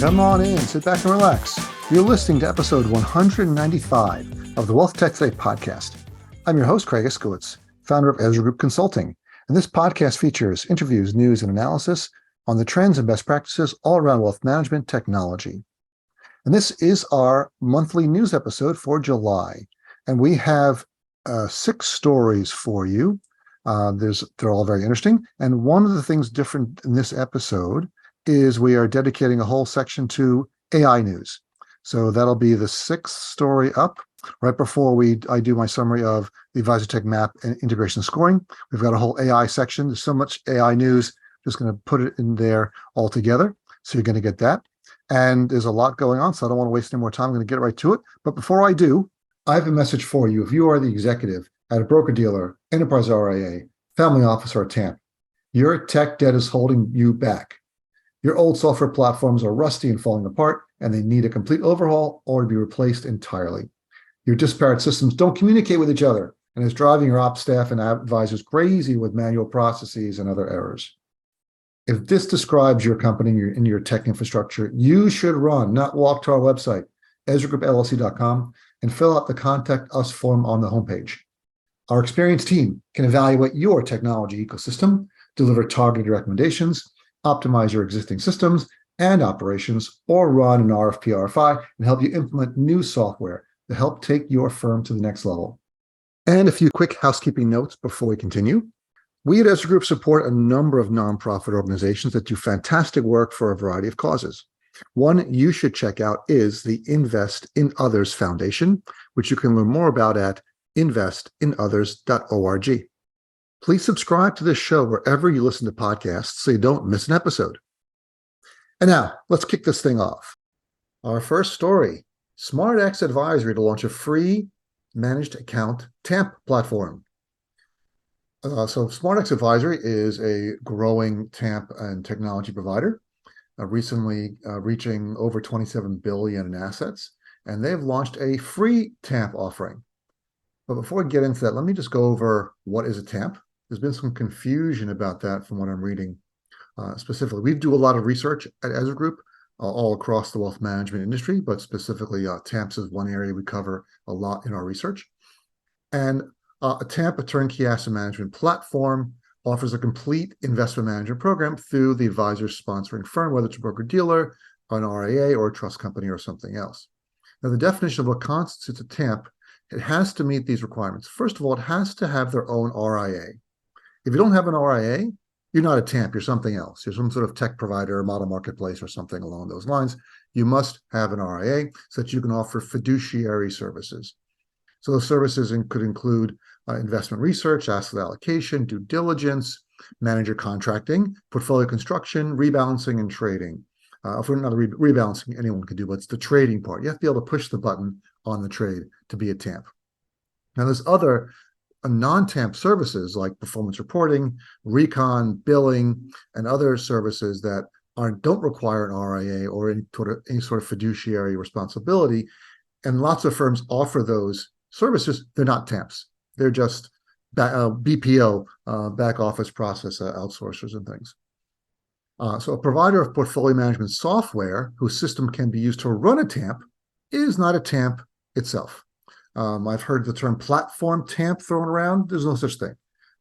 Come on in, sit back and relax. You're listening to episode 195 of the WealthTech Today podcast. I'm your host, Craig Iskowitz, founder of Ezra Group Consulting, and this podcast features interviews, news, and analysis on the trends and best practices all around wealth management technology. And this is our monthly news episode for July, and we have 6 stories for you. They're all very interesting, and one of the things different in this episode is we are dedicating a whole section to AI news. So that'll be the 6th story up right before I do my summary of the WealthTech map and integration scoring. We've got a whole AI section. There's so much AI news, just going to put it in there all together. So you're going to get that. And there's a lot going on, so I don't want to waste any more time. I'm going to get right to it. But before I do, I have a message for you. If you are the executive at a broker-dealer, enterprise RIA, family office, or a TAMP, your tech debt is holding you back. Your old software platforms are rusty and falling apart, and they need a complete overhaul or to be replaced entirely. Your disparate systems don't communicate with each other, and it's driving your ops staff and advisors crazy with manual processes and other errors. If this describes your company and your tech infrastructure, you should run, not walk to our website, EzraGroupLLC.com, and fill out the Contact Us form on the homepage. Our experienced team can evaluate your technology ecosystem, deliver targeted recommendations, optimize your existing systems and operations, or run an RFP, RFI, and help you implement new software to help take your firm to the next level. And a few quick housekeeping notes before we continue. We at Ezra Group support a number of nonprofit organizations that do fantastic work for a variety of causes. One you should check out is the Invest in Others Foundation, which you can learn more about at investinothers.org. Please subscribe to this show wherever you listen to podcasts so you don't miss an episode. And now, let's kick this thing off. Our first story, SmartX Advisory to launch a free managed account TAMP platform. So SmartX Advisory is a growing TAMP and technology provider, recently reaching over $27 billion in assets, and they've launched a free TAMP offering. But before we get into that, let me just go over what is a TAMP. There's been some confusion about that from what I'm reading. Specifically, we do a lot of research at Ezra Group all across the wealth management industry, but specifically TAMPs is one area we cover a lot in our research. And a TAMP, a turnkey asset management platform, offers a complete investment management program through the advisor's sponsoring firm, whether it's a broker-dealer, an RIA, or a trust company, or something else. Now, the definition of what constitutes a TAMP, it has to meet these requirements. First of all, it has to have their own RIA. If you don't have an RIA, you're not a TAMP, you're something else. You're some sort of tech provider, model marketplace, or something along those lines. You must have an RIA so that you can offer fiduciary services. So those services could include investment research, asset allocation, due diligence, manager contracting, portfolio construction, rebalancing, and trading. If we're not rebalancing, anyone can do, but it's the trading part. You have to be able to push the button on the trade to be a TAMP. Now, there's other non-TAMP services like performance reporting, recon, billing, and other services that don't require an RIA or any sort of fiduciary responsibility. And lots of firms offer those services. They're not TAMPs. They're just BPO, back office process outsourcers and things. So a provider of portfolio management software whose system can be used to run a TAMP is not a TAMP itself. I've heard the term platform TAMP thrown around. There's no such thing.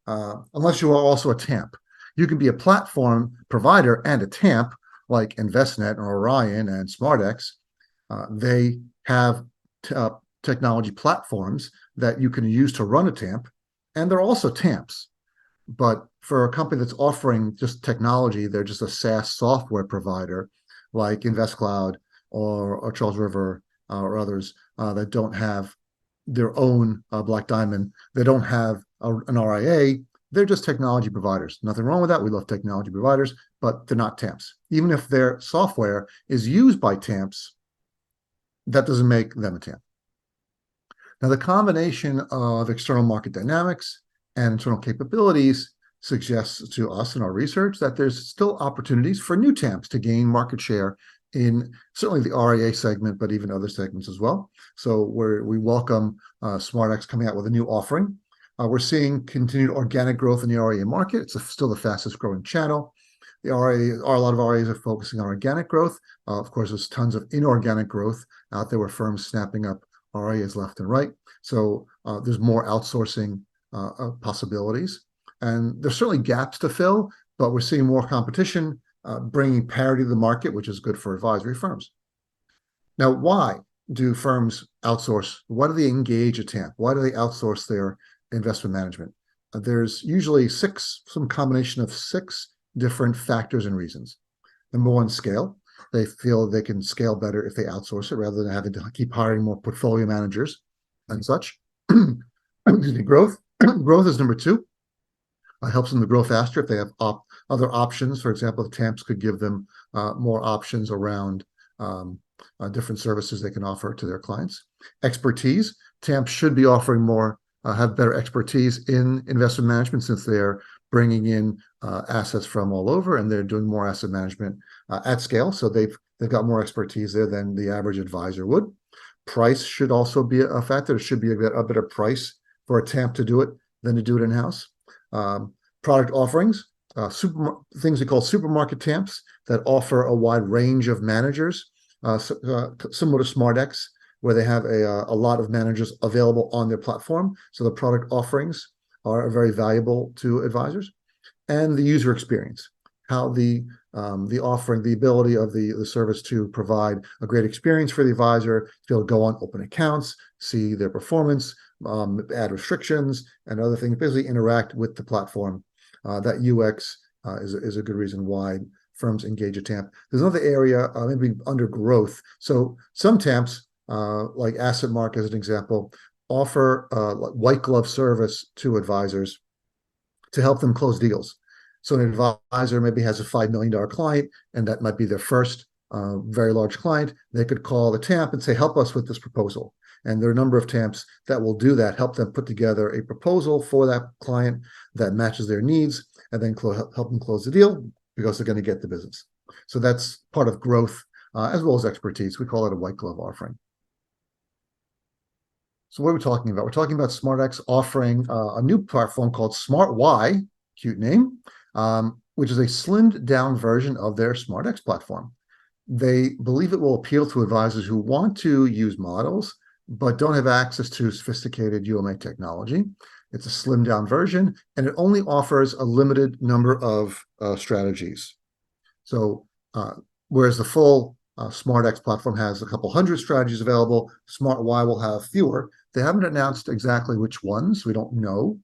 Unless you are also a TAMP. You can be a platform provider and a TAMP like Envestnet or Orion and SmartX. They have technology platforms that you can use to run a TAMP, and they're also TAMPs. But for a company that's offering just technology, they're just a SaaS software provider like InvestCloud or Charles River or others that don't have their own Black Diamond. They don't have an RIA. They're just technology providers. Nothing wrong with that. We love technology providers, but they're not TAMPs. Even if their software is used by TAMPs, that doesn't make them a TAMP. Now, the combination of external market dynamics and internal capabilities suggests to us in our research that there's still opportunities for new TAMPs to gain market share in certainly the RIA segment, but even other segments as well. So we welcome SmartX coming out with a new offering. We're seeing continued organic growth in the RIA market. It's still the fastest growing channel. The RIA, a lot of RIAs are focusing on organic growth. Of course, there's tons of inorganic growth out there where firms snapping up RIAs left and right. So there's more outsourcing possibilities. And there's certainly gaps to fill, but we're seeing more competition, bringing parity to the market, which is good for advisory firms. Now, why do firms outsource? Why do they engage a TAMP? Why do they outsource their investment management? There's usually some combination of 6 different factors and reasons. Number one, scale. They feel they can scale better if they outsource it rather than having to keep hiring more portfolio managers and such. Excuse me, growth. Growth is number 2. Helps them to grow faster if they have other options. For example, the TAMPs could give them more options around different services they can offer to their clients. Expertise. TAMPs should be offering more, have better expertise in investment management since they're bringing in assets from all over and they're doing more asset management at scale. So they've got more expertise there than the average advisor would. Price should also be a factor. There should be a better price for a TAMP to do it than to do it in-house. Product offerings, things we call supermarket TAMPs that offer a wide range of managers, similar to SmartX, where they have a lot of managers available on their platform. So the product offerings are very valuable to advisors. And the user experience, how the offering, the ability of the service to provide a great experience for the advisor, to be able to go on, open accounts, see their performance, add restrictions and other things, basically interact with the platform. That UX is a good reason why firms engage a TAMP. There's another area, maybe under growth. So some TAMPs, like AssetMark as an example, offer white glove service to advisors to help them close deals. So an advisor maybe has a $5 million client, and that might be their first very large client. They could call the TAMP and say, help us with this proposal. And there are a number of TAMPs that will do that, help them put together a proposal for that client that matches their needs, and then help them close the deal because they're going to get the business. So that's part of growth as well as expertise. We call it a white glove offering. So what are we talking about? We're talking about SmartX offering a new platform called SmartY, cute name, which is a slimmed down version of their SmartX platform. They believe it will appeal to advisors who want to use models but don't have access to sophisticated UMA technology. It's a slimmed down version, and it only offers a limited number of strategies. So whereas the full SmartX platform has a couple hundred strategies available, SmartY will have fewer. They haven't announced exactly which ones. We don't know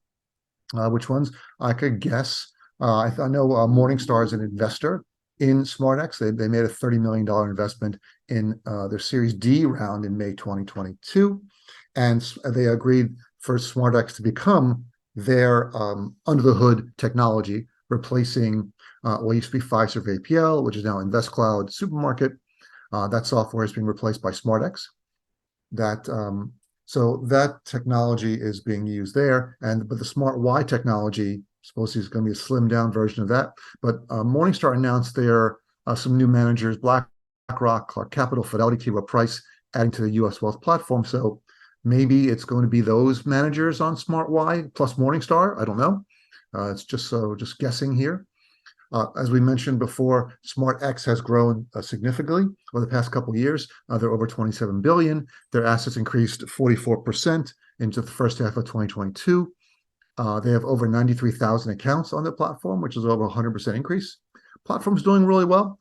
which ones. I could guess. I know Morningstar is an investor in SmartX. They made a $30 million investment in their Series D round in May 2022. And they agreed for SmartX to become their under-the-hood technology, replacing what used to be Fiserv APL, which is now InvestCloud Supermarket. That software is being replaced by SmartX. So that technology is being used there. But the SmartY technology supposedly is going to be a slimmed down version of that. But Morningstar announced there are some new managers, BlackRock, Clark Capital, Fidelity, T. Rowe Price, adding to the U.S. Wealth platform. So maybe it's going to be those managers on SmartY plus Morningstar. I don't know. It's just guessing here. As we mentioned before, SmartX has grown significantly over the past couple of years. They're over $27 billion. Their assets increased 44% into the first half of 2022. They have over 93,000 accounts on their platform, which is over 100% increase. Platform's doing really well.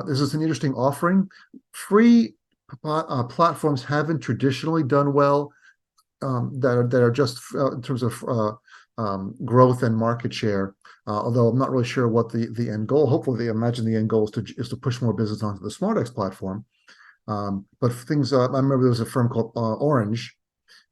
This is an interesting offering. Free platforms haven't traditionally done well that are just in terms of growth and market share. Although I'm not really sure what the end goal. Hopefully, they imagine the end goal is to push more business onto the SmartX platform. But things, I remember there was a firm called Orange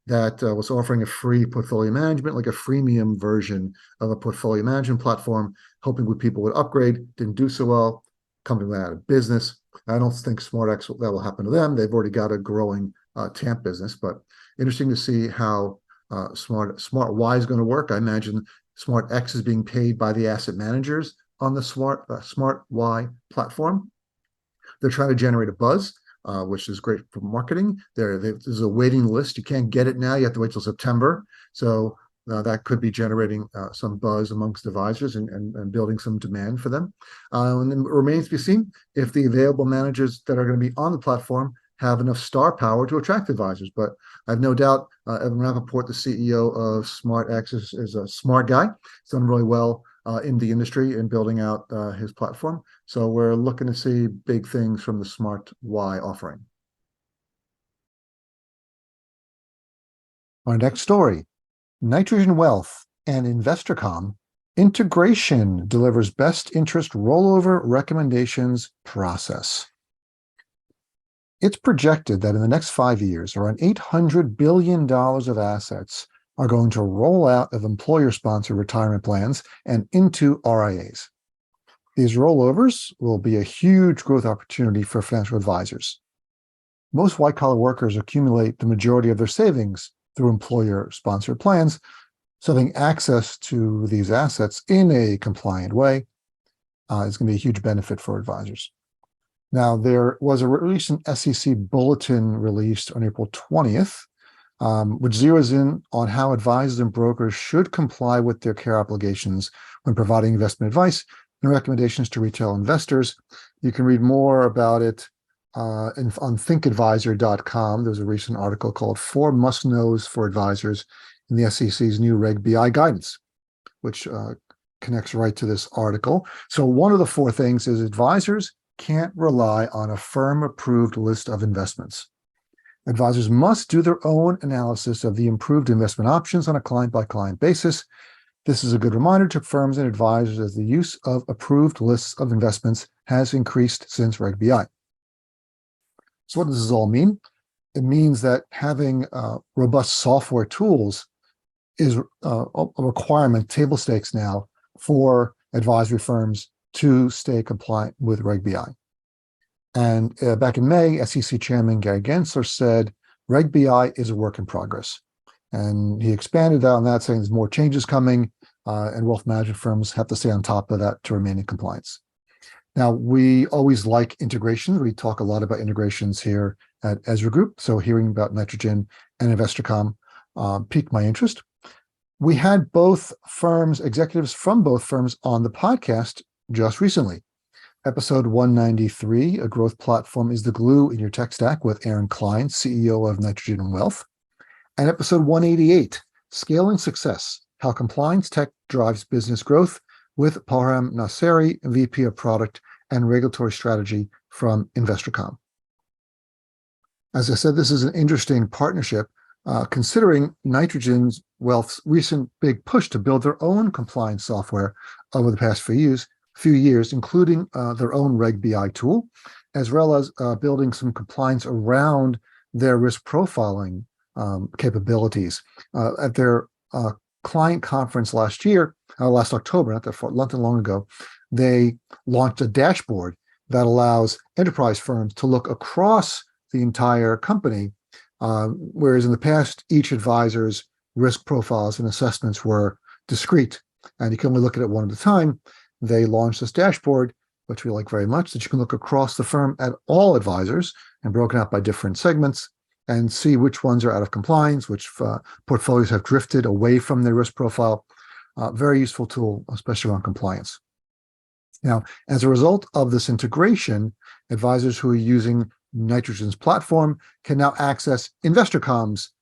that was offering a free portfolio management, like a freemium version of a portfolio management platform, hoping people would upgrade. Didn't do so well. Company went out of business. I don't think SmartX that will happen to them. They've already got a growing TAMP business, but interesting to see how SmartY is going to work. I imagine SmartX is being paid by the asset managers on the SmartY platform. They're trying to generate a buzz, which is great for marketing. There's a waiting list. You can't get it now. You have to wait till September. So that could be generating some buzz amongst advisors and building some demand for them. And it remains to be seen if the available managers that are going to be on the platform have enough star power to attract advisors. But I have no doubt Evan Rappaport, the CEO of SmartX, is a smart guy. He's done really well in the industry in building out his platform. So we're looking to see big things from the Smart Y offering. Our next story, Nitrogen Wealth and InvestorCom integration delivers best interest rollover recommendations process. It's projected that in the next 5 years, around $800 billion of assets are going to roll out of employer-sponsored retirement plans and into RIAs. These rollovers will be a huge growth opportunity for financial advisors. Most white-collar workers accumulate the majority of their savings through employer-sponsored plans, so having access to these assets in a compliant way is going to be a huge benefit for advisors. Now, there was a recent SEC bulletin released on April 20th, which zeroes in on how advisors and brokers should comply with their care obligations when providing investment advice and recommendations to retail investors. You can read more about it on thinkadvisor.com. There's a recent article called 4 Must-Knows for Advisors in the SEC's new Reg BI guidance, which connects right to this article. So one of the 4 things is advisors can't rely on a firm-approved list of investments. Advisors must do their own analysis of the improved investment options on a client-by-client basis. This is a good reminder to firms and advisors as the use of approved lists of investments has increased since Reg BI. So what does this all mean? It means that having robust software tools is a requirement, table stakes now, for advisory firms to stay compliant with Reg BI. And back in May, SEC Chairman Gary Gensler said, Reg BI is a work in progress. And he expanded on that, saying there's more changes coming, and wealth management firms have to stay on top of that to remain in compliance. Now, we always like integrations. We talk a lot about integrations here at Ezra Group. So hearing about Nitrogen and InvestorCom piqued my interest. We had both firms, executives from both firms on the podcast just recently. Episode 193, A Growth Platform is the Glue in Your Tech Stack, with Aaron Klein, CEO of Nitrogen Wealth. And episode 188, Scaling Success, How Compliance Tech Drives Business Growth, with Parham Nasseri, VP of Product and Regulatory Strategy from InvestorCom. As I said, this is an interesting partnership, considering Nitrogen Wealth's recent big push to build their own compliance software over the past few years, including their own Reg BI tool, as well as building some compliance around their risk profiling capabilities. At their client conference last October, not that long ago, they launched a dashboard that allows enterprise firms to look across the entire company, whereas in the past, each advisor's risk profiles and assessments were discrete, and you can only look at it one at a time. They launched this dashboard, which we like very much, that you can look across the firm at all advisors and broken out by different segments and see which ones are out of compliance, which portfolios have drifted away from their risk profile. Very useful tool, especially around compliance. Now, as a result of this integration, advisors who are using Nitrogen's platform can now access InvestorCom's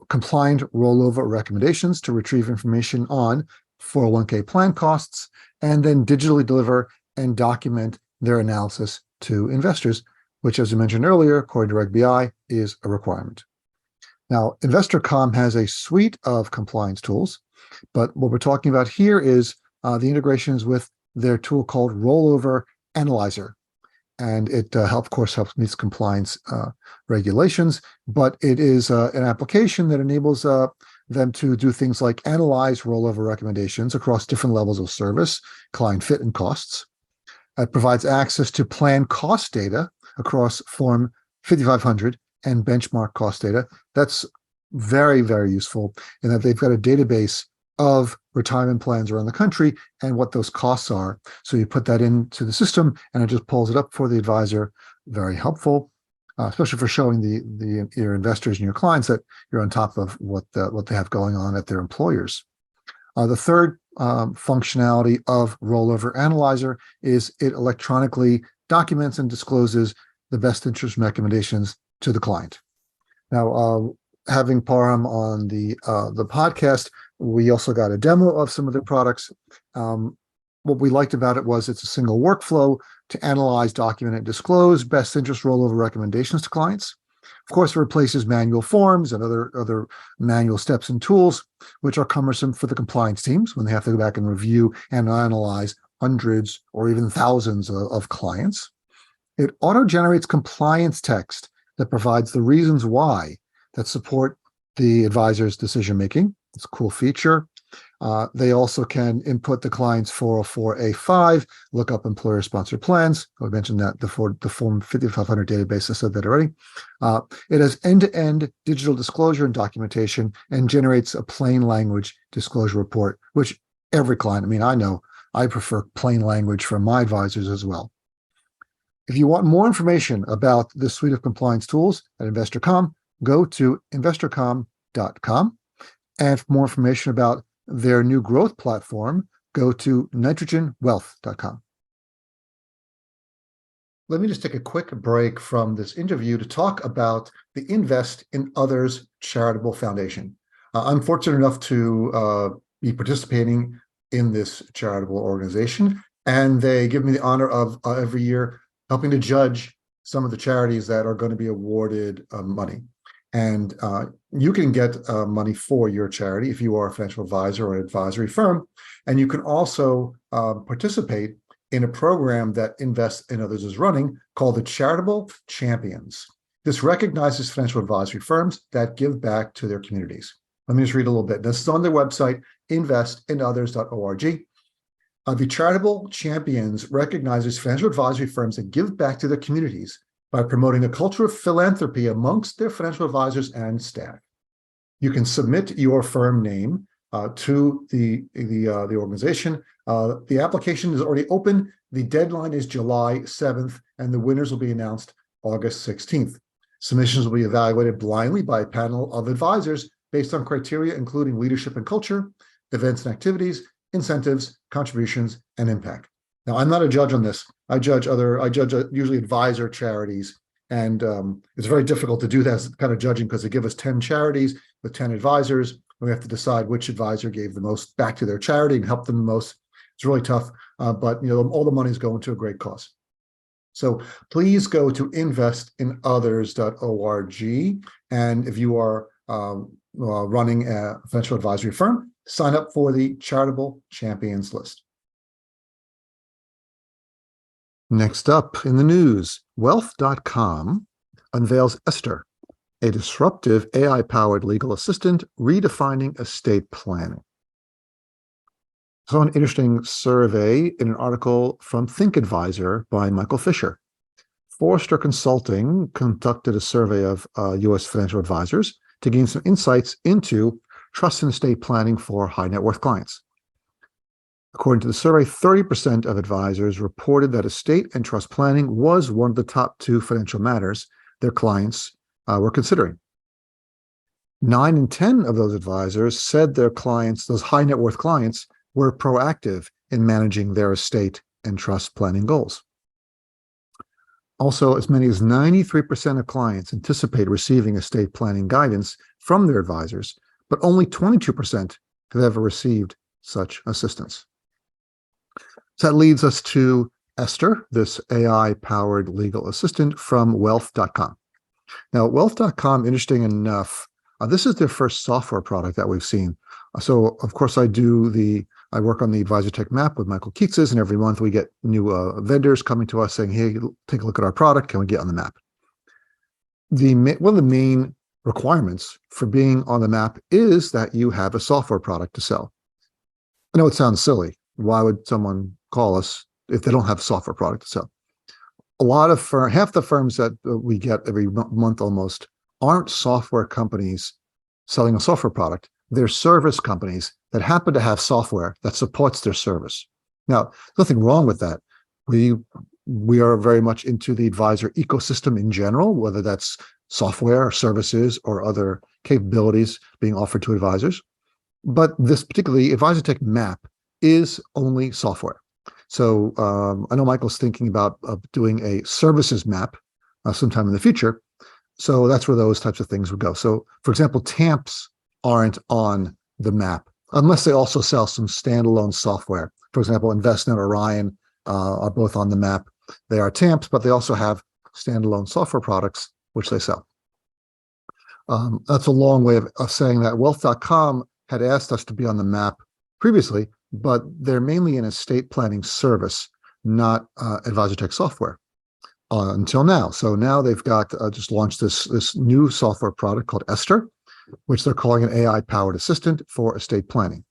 compliant rollover recommendations to retrieve information on 401k plan costs, and then digitally deliver and document their analysis to investors, which, as I mentioned earlier, according to Reg BI, is a requirement. Now, InvestorCom has a suite of compliance tools, but what we're talking about here is the integrations with their tool called Rollover Analyzer. And it, of course, helps meet compliance regulations, but it is an application that enables them to do things like analyze rollover recommendations across different levels of service, client fit, and costs. It provides access to plan cost data across Form 5500 and benchmark cost data. That's very, very useful in that they've got a database of retirement plans around the country and what those costs are. So you put that into the system and it just pulls it up for the advisor. Very helpful, especially for showing your investors and your clients that you're on top of what they have going on at their employers. The third functionality of Rollover Analyzer is it electronically documents and discloses the best interest recommendations to the client. Now, having Parham on the podcast, we also got a demo of some of the products. What we liked about it was it's a single workflow to analyze, document, and disclose best interest rollover recommendations to clients. Of course, it replaces manual forms and other manual steps and tools, which are cumbersome for the compliance teams when they have to go back and review and analyze hundreds or even thousands of clients. It auto-generates compliance text that provides the reasons why that support the advisor's decision-making. It's a cool feature. They also can input the client's 404A5, look up employer-sponsored plans. I mentioned that the Form 5500 database, I said that already. It has end-to-end digital disclosure and documentation and generates a plain language disclosure report, which every client, I know I prefer plain language from my advisors as well. If you want more information about this suite of compliance tools at InvestorCom, go to investorcom.com. And for more information about their new growth platform, go to nitrogenwealth.com. Let me just take a quick break from this interview to talk about the Invest in Others charitable foundation. I'm fortunate enough to be participating in this charitable organization, and they give me the honor of every year helping to judge some of the charities that are going to be awarded money. And you can get money for your charity if you are a financial advisor or an advisory firm. And you can also participate in a program that Invest in Others is running called the Charitable Champions. This recognizes financial advisory firms that give back to their communities. Let me just read a little bit. This is on their website, investinothers.org. The Charitable Champions recognizes financial advisory firms that give back to their communities by promoting a culture of philanthropy amongst their financial advisors and staff. You can submit your firm name to the organization. The application is already open. The deadline is July 7th, and the winners will be announced August 16th. Submissions will be evaluated blindly by a panel of advisors based on criteria including leadership and culture, events and activities, incentives, contributions, and impact. Now, I'm not a judge on this. I judge usually advisor charities, and it's very difficult to do that kind of judging because they give us 10 charities with 10 advisors, and we have to decide which advisor gave the most back to their charity and helped them the most. It's really tough, but all the money is going to a great cause. So please go to investinothers.org, and if you are running a financial advisory firm, sign up for the Charitable Champions list. Next up in the news, Wealth.com unveils Esther, a disruptive AI-powered legal assistant redefining estate planning. So an interesting survey in an article from ThinkAdvisor by Michael Fisher. Forrester Consulting conducted a survey of U.S. financial advisors to gain some insights into trust and estate planning for high net worth clients. According to the survey, 30% of advisors reported that estate and trust planning was one of the top two financial matters their clients were considering. 9 in 10 of those advisors said their clients, those high net worth clients, were proactive in managing their estate and trust planning goals. Also, as many as 93% of clients anticipate receiving estate planning guidance from their advisors, but only 22% have ever received such assistance. So that leads us to Esther, this AI-powered legal assistant from Wealth.com. Now, Wealth.com, interesting enough, this is their first software product that we've seen. So, of course, I work on the WealthTech map with Michael Keatses, and every month we get new vendors coming to us saying, hey, take a look at our product. Can we get on the map? One of the main requirements for being on the map is that you have a software product to sell. I know it sounds silly. Why would someone call us if they don't have a software product to sell? Half the firms that we get every month almost aren't software companies selling a software product. They're service companies that happen to have software that supports their service. Now, there's nothing wrong with that. We are very much into the advisor ecosystem in general, whether that's software or services or other capabilities being offered to advisors. But this particularly WealthTech map is only software. So I know Michael's thinking about doing a services map sometime in the future. So that's where those types of things would go. So, for example, TAMPs aren't on the map unless they also sell some standalone software. For example, InvestNet or Orion are both on the map. They are TAMPs, but they also have standalone software products which they sell. That's a long way of saying that Wealth.com had asked us to be on the map previously, but they're mainly an estate planning service, not WealthTech software. Until now. So now they've got just launched this new software product called Esther, which they're calling an AI-powered assistant for estate planning.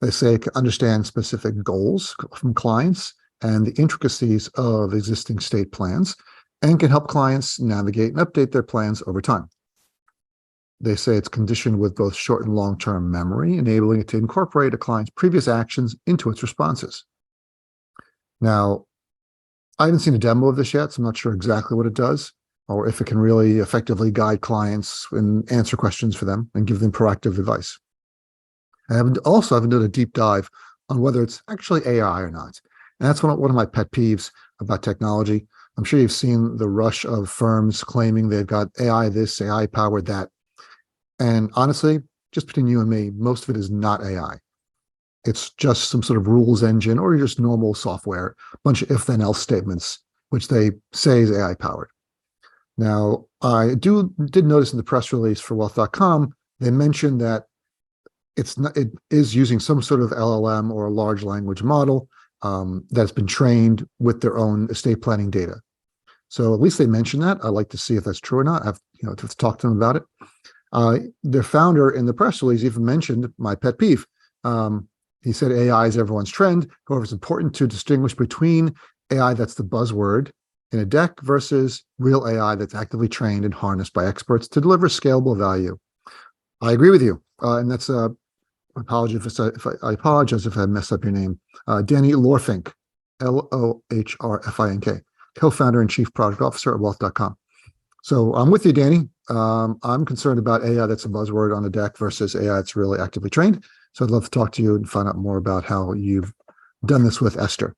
They say it can understand specific goals from clients and the intricacies of existing estate plans and can help clients navigate and update their plans over time. They say it's conditioned with both short and long-term memory, enabling it to incorporate a client's previous actions into its responses. Now, I haven't seen a demo of this yet, so I'm not sure exactly what it does or if it can really effectively guide clients and answer questions for them and give them proactive advice. I haven't done a deep dive on whether it's actually AI or not. And that's one of my pet peeves about technology. I'm sure you've seen the rush of firms claiming they've got AI this, AI powered that. And honestly, just between you and me, most of it is not AI. It's just some sort of rules engine or just normal software, a bunch of if-then-else statements, which they say is AI-powered. Now, I did notice in the press release for Wealth.com, they mentioned that it is using some sort of LLM or a large language model that's been trained with their own estate planning data. So at least they mentioned that. I'd like to see if that's true or not. I've to talk to them about it. Their founder in the press release even mentioned my pet peeve. He said AI is everyone's trend. However, it's important to distinguish between AI that's the buzzword in a deck versus real AI that's actively trained and harnessed by experts to deliver scalable value. I agree with you. And that's I apologize if I messed up your name. Danny Lorfink, Lohrfink, co-founder and chief product officer at Wealth.com. So I'm with you, Danny. I'm concerned about AI that's a buzzword on the deck versus AI that's really actively trained. So I'd love to talk to you and find out more about how you've done this with Esther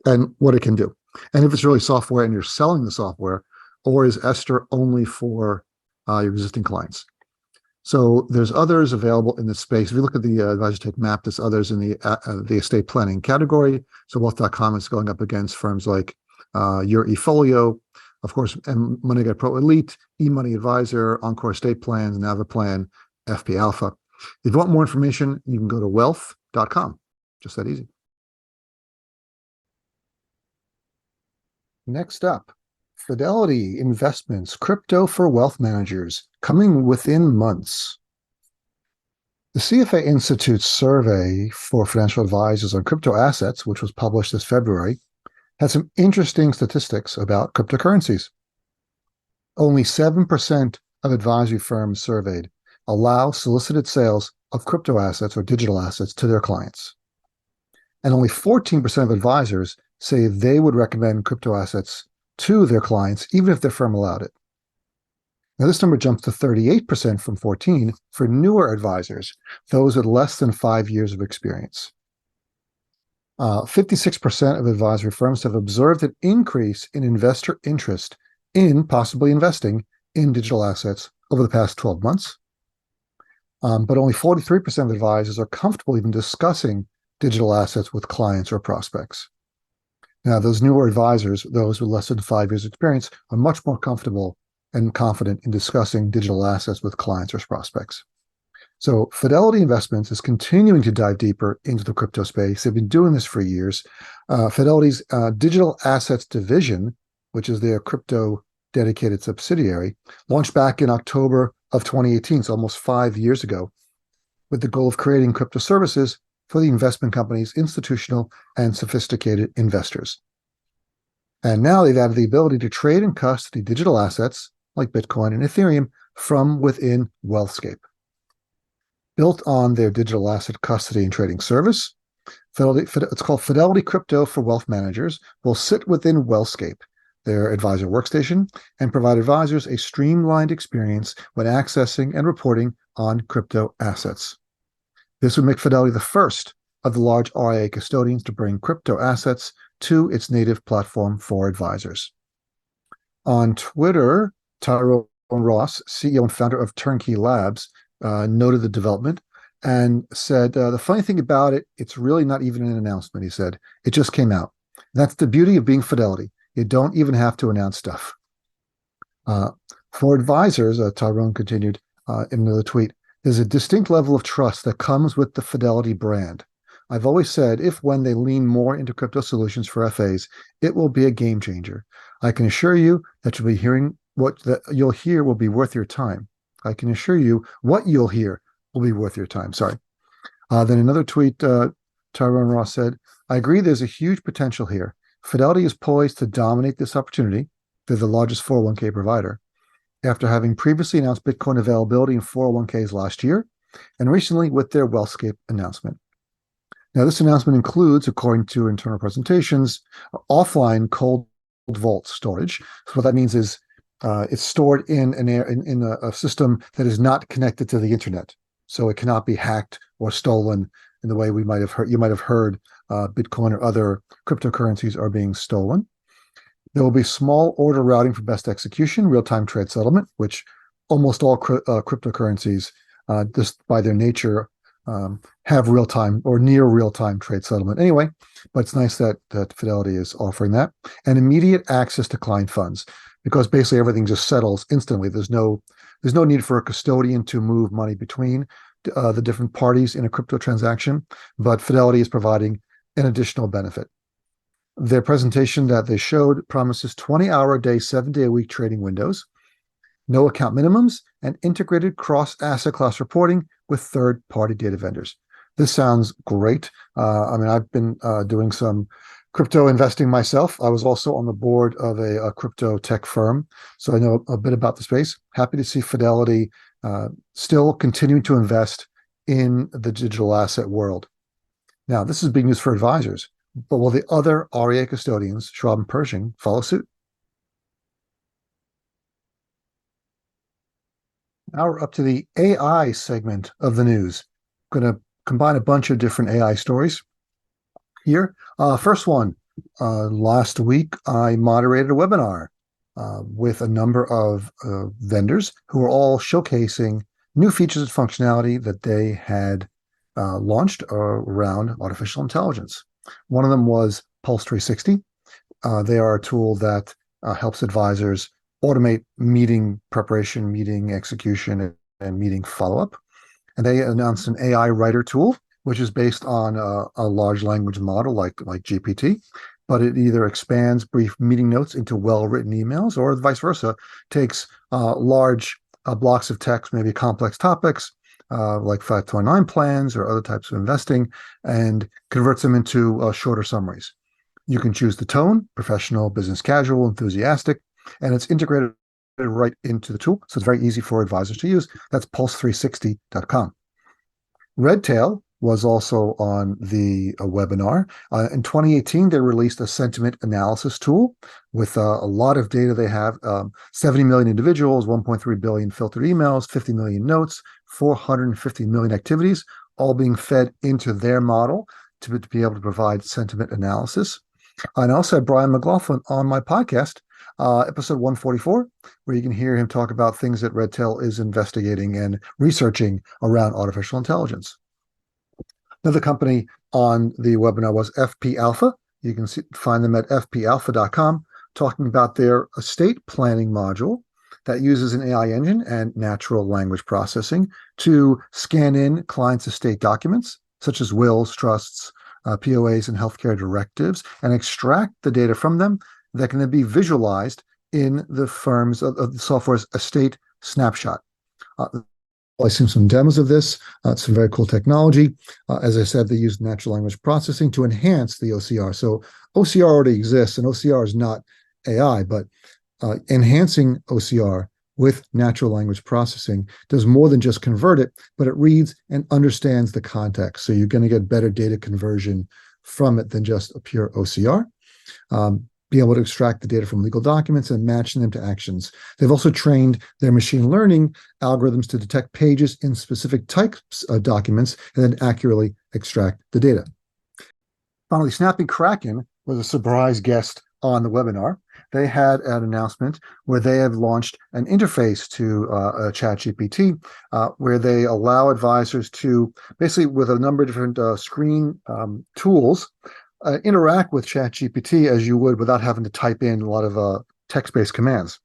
and what it can do. And if it's really software and you're selling the software, or is Esther only for your existing clients? So there's others available in this space. If you look at the WealthTech map, there's others in the estate planning category. So Wealth.com is going up against firms like your eFolio, of course, and MoneyGuide Pro Elite, eMoney Advisor, Encore Estate Plans, Naviplan, FP Alpha. If you want more information, you can go to wealth.com. Just that easy. Next up, Fidelity Investments, crypto for wealth managers, coming within months. The CFA Institute's survey for financial advisors on crypto assets, which was published this February, had some interesting statistics about cryptocurrencies. Only 7% of advisory firms surveyed allow solicited sales of crypto assets or digital assets to their clients. And only 14% of advisors say they would recommend crypto assets to their clients, even if their firm allowed it. Now, this number jumps to 38% from 14% for newer advisors, those with less than 5 years of experience. 56% of advisory firms have observed an increase in investor interest in possibly investing in digital assets over the past 12 months. But only 43% of advisors are comfortable even discussing digital assets with clients or prospects. Now, those newer advisors, those with less than 5 years experience, are much more comfortable and confident in discussing digital assets with clients or prospects. So Fidelity Investments is continuing to dive deeper into the crypto space. They've been doing this for years. Fidelity's digital assets division, which is their crypto dedicated subsidiary, launched back in October of 2018, so almost 5 years ago, with the goal of creating crypto services for the investment companies, institutional and sophisticated investors. And now they've added the ability to trade and custody digital assets like Bitcoin and Ethereum from within Wealthscape. Built on their digital asset custody and trading service, it's called Fidelity Crypto for Wealth Managers, will sit within Wealthscape, their advisor workstation, and provide advisors a streamlined experience when accessing and reporting on crypto assets. This would make Fidelity the first of the large RIA custodians to bring crypto assets to its native platform for advisors. On Twitter, Tyrone Ross, CEO and founder of Turnkey Labs, noted the development and said, the funny thing about it, it's really not even an announcement, he said. It just came out. That's the beauty of being Fidelity. You don't even have to announce stuff. For advisors, Tyrone continued in another tweet, there's a distinct level of trust that comes with the Fidelity brand. I've always said when they lean more into crypto solutions for FAs, it will be a game changer. I can assure you that what you'll hear will be worth your time. I can assure you what you'll hear will be worth your time. Sorry. Then another tweet, Tyrone Ross said, I agree there's a huge potential here. Fidelity is poised to dominate this opportunity. They're the largest 401k provider. After having previously announced Bitcoin availability in 401ks last year, and recently with their WealthScape announcement. Now, this announcement includes, according to internal presentations, offline cold vault storage. So what that means is it's stored in a system that is not connected to the internet, so it cannot be hacked or stolen in the way we might have heard. You might have heard Bitcoin or other cryptocurrencies are being stolen. There will be small order routing for best execution, real-time trade settlement, which almost all cryptocurrencies, just by their nature, have real-time or near real-time trade settlement anyway, but it's nice that Fidelity is offering that. And immediate access to client funds, because basically everything just settles instantly. There's no need for a custodian to move money between the different parties in a crypto transaction, but Fidelity is providing an additional benefit. Their presentation that they showed promises 20-hour-a-day, 7-day-a-week trading windows, no account minimums, and integrated cross-asset class reporting with third-party data vendors. This sounds great. I've been doing some crypto investing myself. I was also on the board of a crypto tech firm, so I know a bit about the space. Happy to see Fidelity still continuing to invest in the digital asset world. Now, this is big news for advisors, but will the other RIA custodians, Schwab and Pershing, follow suit? Now we're up to the AI segment of the news. I'm going to combine a bunch of different AI stories here. First one, last week I moderated a webinar with a number of vendors who were all showcasing new features and functionality that they had launched around artificial intelligence. One of them was Pulse 360. They are a tool that helps advisors automate meeting preparation, meeting execution, and meeting follow-up. And they announced an AI writer tool, which is based on a large language model like GPT, but it either expands brief meeting notes into well-written emails or vice versa, takes large blocks of text, maybe complex topics, like 529 plans or other types of investing, and converts them into shorter summaries. You can choose the tone, professional, business casual, enthusiastic, and it's integrated right into the tool. So it's very easy for advisors to use. That's pulse360.com. Redtail was also on the webinar. In 2018, they released a sentiment analysis tool with a lot of data. They have 70 million individuals, 1.3 billion filtered emails, 50 million notes, 450 million activities, all being fed into their model to be able to provide sentiment analysis. And I also had Brian McLaughlin on my podcast, episode 144, where you can hear him talk about things that Redtail is investigating and researching around artificial intelligence. Another company on the webinar was FP Alpha. You can find them at fpalpha.com, talking about their estate planning module that uses an AI engine and natural language processing to scan in clients' estate documents, such as wills, trusts, POAs, and healthcare directives, and extract the data from them that can then be visualized in the firm's of the software's estate snapshot. I've seen some demos of this. It's some very cool technology. As I said, they use natural language processing to enhance the OCR. So OCR already exists, and OCR is not AI, but enhancing OCR with natural language processing does more than just convert it, but it reads and understands the context. So you're going to get better data conversion from it than just a pure OCR. be able to extract the data from legal documents and match them to actions. They've also trained their machine learning algorithms to detect pages in specific types of documents and then accurately extract the data. Finally, Snappy Kraken was a surprise guest on the webinar. They had an announcement where they have launched an interface to ChatGPT, where they allow advisors to basically, with a number of different screen tools, interact with ChatGPT as you would without having to type in a lot of text-based commands.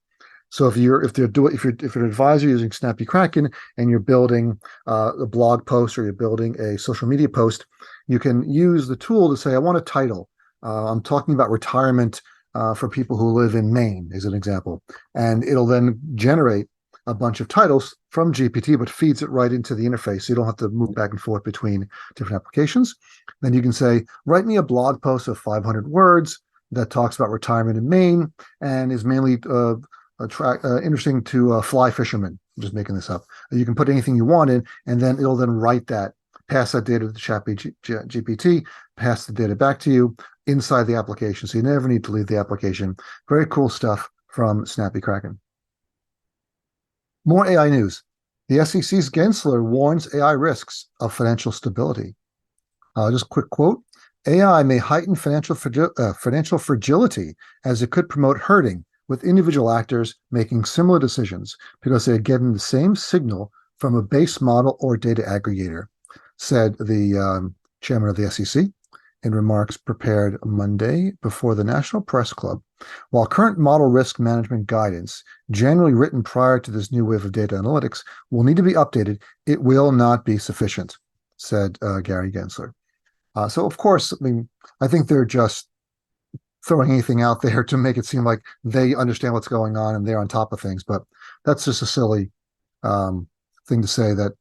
So if you're an advisor using Snappy Kraken and you're building a blog post or you're building a social media post, you can use the tool to say, I want a title. I'm talking about retirement for people who live in Maine, as an example. And it'll then generate a bunch of titles from GPT, but feeds it right into the interface. So you don't have to move back and forth between different applications. Then you can say, write me a blog post of 500 words that talks about retirement in Maine and is mainly interesting to fly fishermen. I'm just making this up. You can put anything you want in, and then it'll then write that, pass that data to the GPT, pass the data back to you inside the application. So you never need to leave the application. Very cool stuff from Snappy Kraken. More AI news. The SEC's Gensler warns AI risks of financial stability. Just a quick quote. AI may heighten financial fragility as it could promote herding, with individual actors making similar decisions because they're getting the same signal from a base model or data aggregator, said the chairman of the SEC in remarks prepared Monday before the National Press Club. While current model risk management guidance, generally written prior to this new wave of data analytics, will need to be updated, it will not be sufficient, said Gary Gensler. So, of course, I think they're just throwing anything out there to make it seem like they understand what's going on and they're on top of things. But that's just a silly thing to say that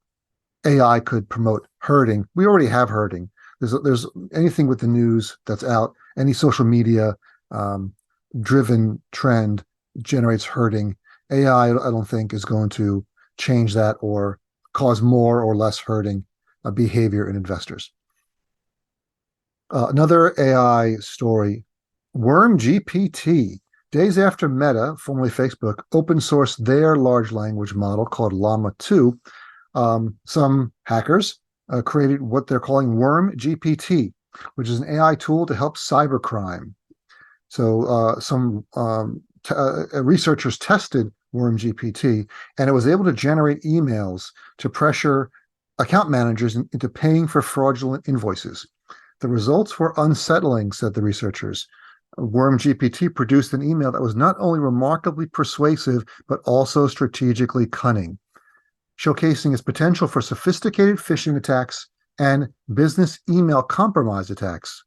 AI could promote herding. We already have herding. There's anything with the news that's out, any social media driven trend generates herding. AI, I don't think, is going to change that or cause more or less herding behavior in investors. Another AI story, Worm GPT. Days after Meta, formerly Facebook, open sourced their large language model called Llama 2, some hackers created what they're calling Worm GPT, which is an AI tool to help cybercrime. So some researchers tested Worm GPT, and it was able to generate emails to pressure account managers into paying for fraudulent invoices. The results were unsettling, said the researchers. Worm GPT produced an email that was not only remarkably persuasive, but also strategically cunning, showcasing its potential for sophisticated phishing attacks and business email compromise attacks.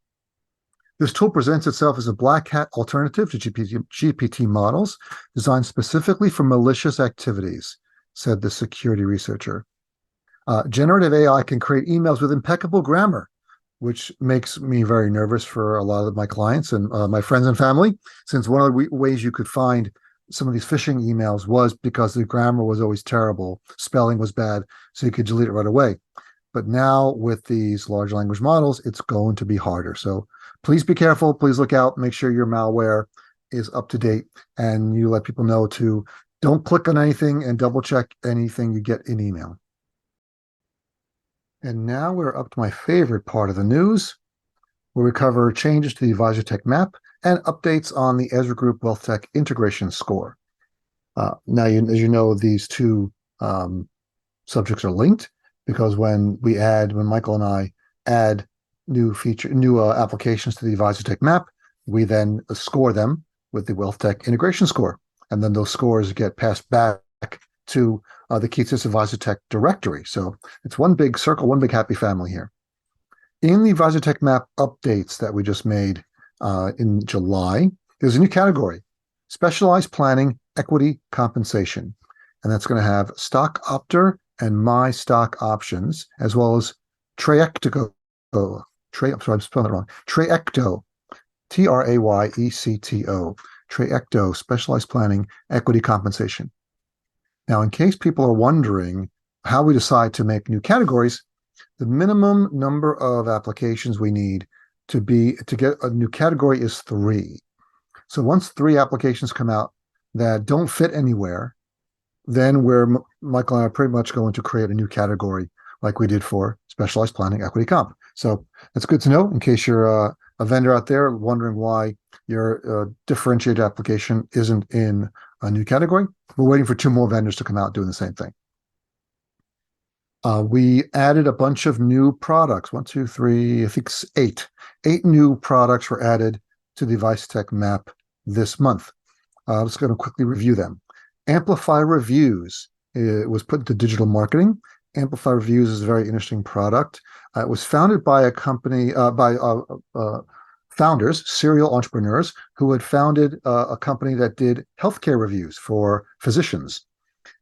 This tool presents itself as a black hat alternative to GPT models designed specifically for malicious activities, said the security researcher. Generative AI can create emails with impeccable grammar, which makes me very nervous for a lot of my clients and my friends and family, since one of the ways you could find some of these phishing emails was because the grammar was always terrible, spelling was bad, so you could delete it right away. But now with these large language models, it's going to be harder. So please be careful, please look out, make sure your malware is up to date, and you let people know to don't click on anything and double check anything you get in email. And now we're up to my favorite part of the news, where we cover changes to the WealthTech map and updates on the Ezra Group WealthTech integration score. Now, as you know, these two subjects are linked because when Michael and I add new applications to the WealthTech map, we then score them with the WealthTech integration score, and then those scores get passed back to the Keith's WealthTech directory. So it's one big circle, one big happy family here. In the WealthTech map updates that we just made in July, there's a new category, specialized planning equity compensation. And that's going to have stock opter and my stock options, as well as Trayecto. I'm sorry, I'm spelling it wrong. Trayecto, Trayecto, Trayecto, specialized planning equity compensation. Now, in case people are wondering how we decide to make new categories, the minimum number of applications we need to get a new category is 3. So once 3 applications come out that don't fit anywhere, then Michael and I are pretty much going to create a new category like we did for specialized planning equity comp. So that's good to know in case you're a vendor out there wondering why your differentiated application isn't in a new category. We're waiting for 2 more vendors to come out doing the same thing. We added a bunch of new products. 1, 2, 3, I think 8. 8 new products were added to the WealthTech map this month. Let's go and quickly review them. Amplify Reviews. It was put into digital marketing. Amplify Reviews is a very interesting product. It was founded by a company, by founders, serial entrepreneurs, who had founded a company that did healthcare reviews for physicians.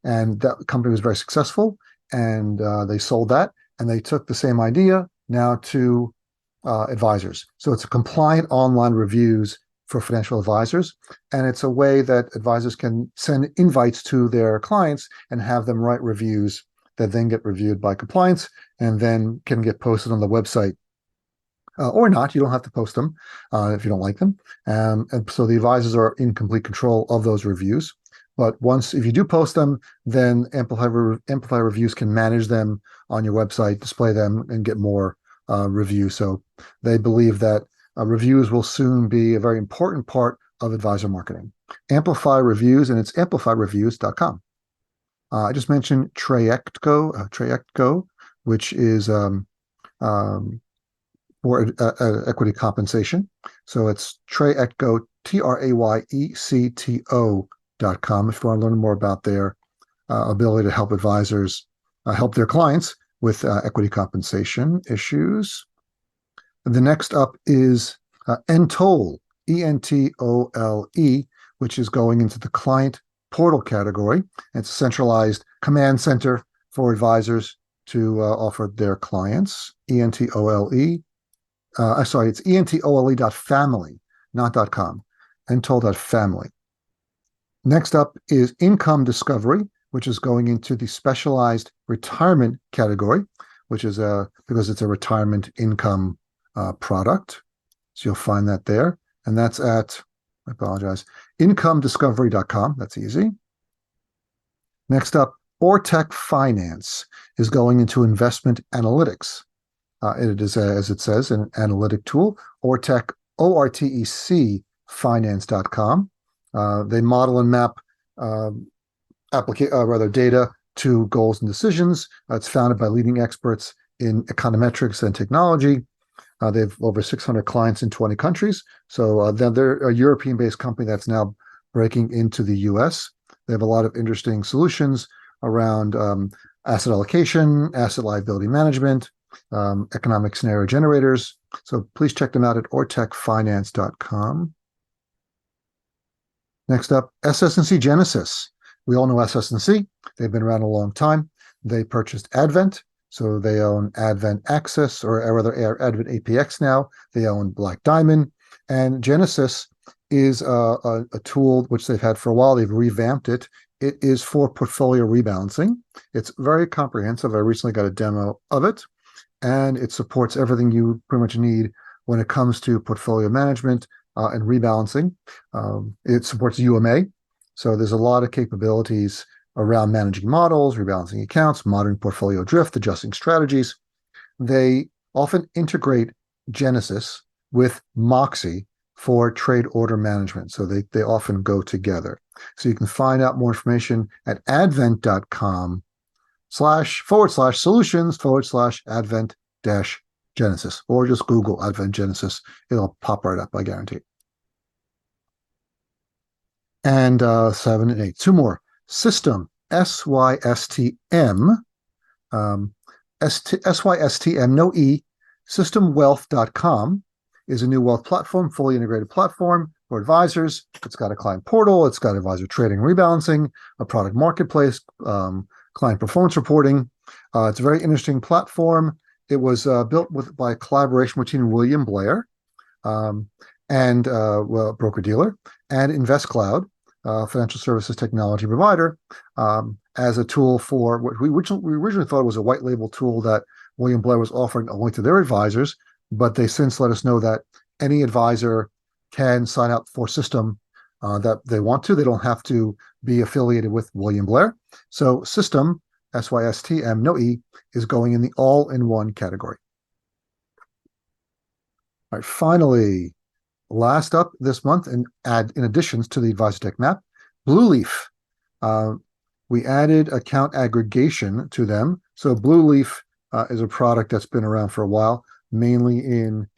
And that company was very successful, and they sold that, and they took the same idea now to advisors. So it's a compliant online reviews for financial advisors, and it's a way that advisors can send invites to their clients and have them write reviews that then get reviewed by compliance and then can get posted on the website. Or not, you don't have to post them if you don't like them. And so the advisors are in complete control of those reviews. But if you do post them, then Amplify Reviews can manage them on your website, display them, and get more reviews. So they believe that reviews will soon be a very important part of advisor marketing. Amplify Reviews, and it's amplifyreviews.com. I just mentioned Trayecto, which is for equity compensation. So it's Trayecto, TRAYECTO.com if you want to learn more about their ability to help advisors help their clients with equity compensation issues. And the next up is Entole, ENTOLE, which is going into the client portal category. It's a centralized command center for advisors to offer their clients. ENTOLE. Sorry, it's ENTOLE.family, not .com. Entole.family. Next up is Income Discovery, which is going into the specialized retirement category, which is because it's a retirement income product. So you'll find that there. And that's at, I apologize, incomediscovery.com. That's easy. Next up, WealthTech Finance is going into investment analytics. It is, as it says, an analytic tool. WealthTech, ORTEC, finance.com. They model and map data to goals and decisions. It's founded by leading experts in econometrics and technology. They have over 600 clients in 20 countries. So they're a European-based company that's now breaking into the US. They have a lot of interesting solutions around asset allocation, asset liability management, economic scenario generators. So please check them out at ortechfinance.com. Next up, SS&C Genesis. We all know SS&C. They've been around a long time. They purchased Advent, so they own Advent Access, or rather Advent APX now. They own Black Diamond. And Genesis is a tool which they've had for a while. They've revamped it. It is for portfolio rebalancing. It's very comprehensive. I recently got a demo of it, and it supports everything you pretty much need when it comes to portfolio management and rebalancing. It supports UMA. So there's a lot of capabilities around managing models, rebalancing accounts, monitoring portfolio drift, adjusting strategies. They often integrate Genesis with Moxie for trade order management. So they often go together. So you can find out more information at advent.com/solutions/advent-Genesis, or just Google Advent Genesis. It'll pop right up, I guarantee. And 7 and 8, 2 more. System, SYSTM, SYSTM, no E, systemwealth.com is a new wealth platform, fully integrated platform for advisors. It's got a client portal. It's got advisor trading and rebalancing, a product marketplace, client performance reporting. It's a very interesting platform. It was built by a collaboration between William Blair and broker-dealer and InvestCloud, financial services technology provider, as a tool for what we originally thought was a white label tool that William Blair was offering only to their advisors, but they since let us know that any advisor can sign up for System that they want to. They don't have to be affiliated with William Blair. So System, SYSTM, no E, is going in the all-in-one category. All right, finally, last up this month, in additions to the WealthTech map, Blueleaf. We added account aggregation to them. So Blueleaf is a product that's been around for a while, mainly in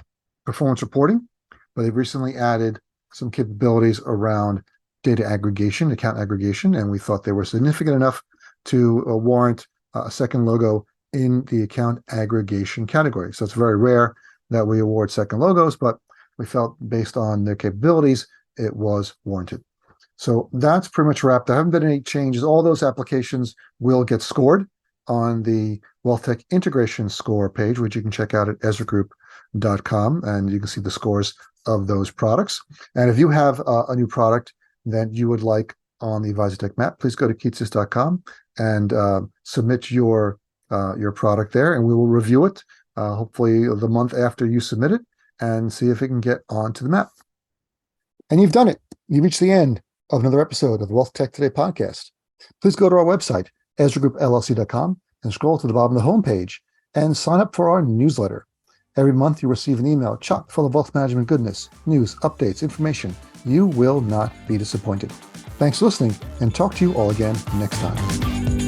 performance reporting, but they've recently added some capabilities around data aggregation, account aggregation, and we thought they were significant enough to warrant a second logo in the account aggregation category. So it's very rare that we award second logos, but we felt based on their capabilities, it was warranted. So that's pretty much wrapped. There haven't been any changes. All those applications will get scored on the WealthTech integration score page, which you can check out at EzraGroup.com, and you can see the scores of those products. And if you have a new product that you would like on the WealthTech map, please go to Keatsis.com and submit your product there, and we will review it hopefully the month after you submit it and see if it can get onto the map. And you've done it. You've reached the end of another episode of the WealthTech Today podcast. Please go to our website, EzraGroupLLC.com, and scroll to the bottom of the homepage and sign up for our newsletter. Every month you receive an email chock full of wealth management goodness, news, updates, information. You will not be disappointed. Thanks for listening, and talk to you all again next time.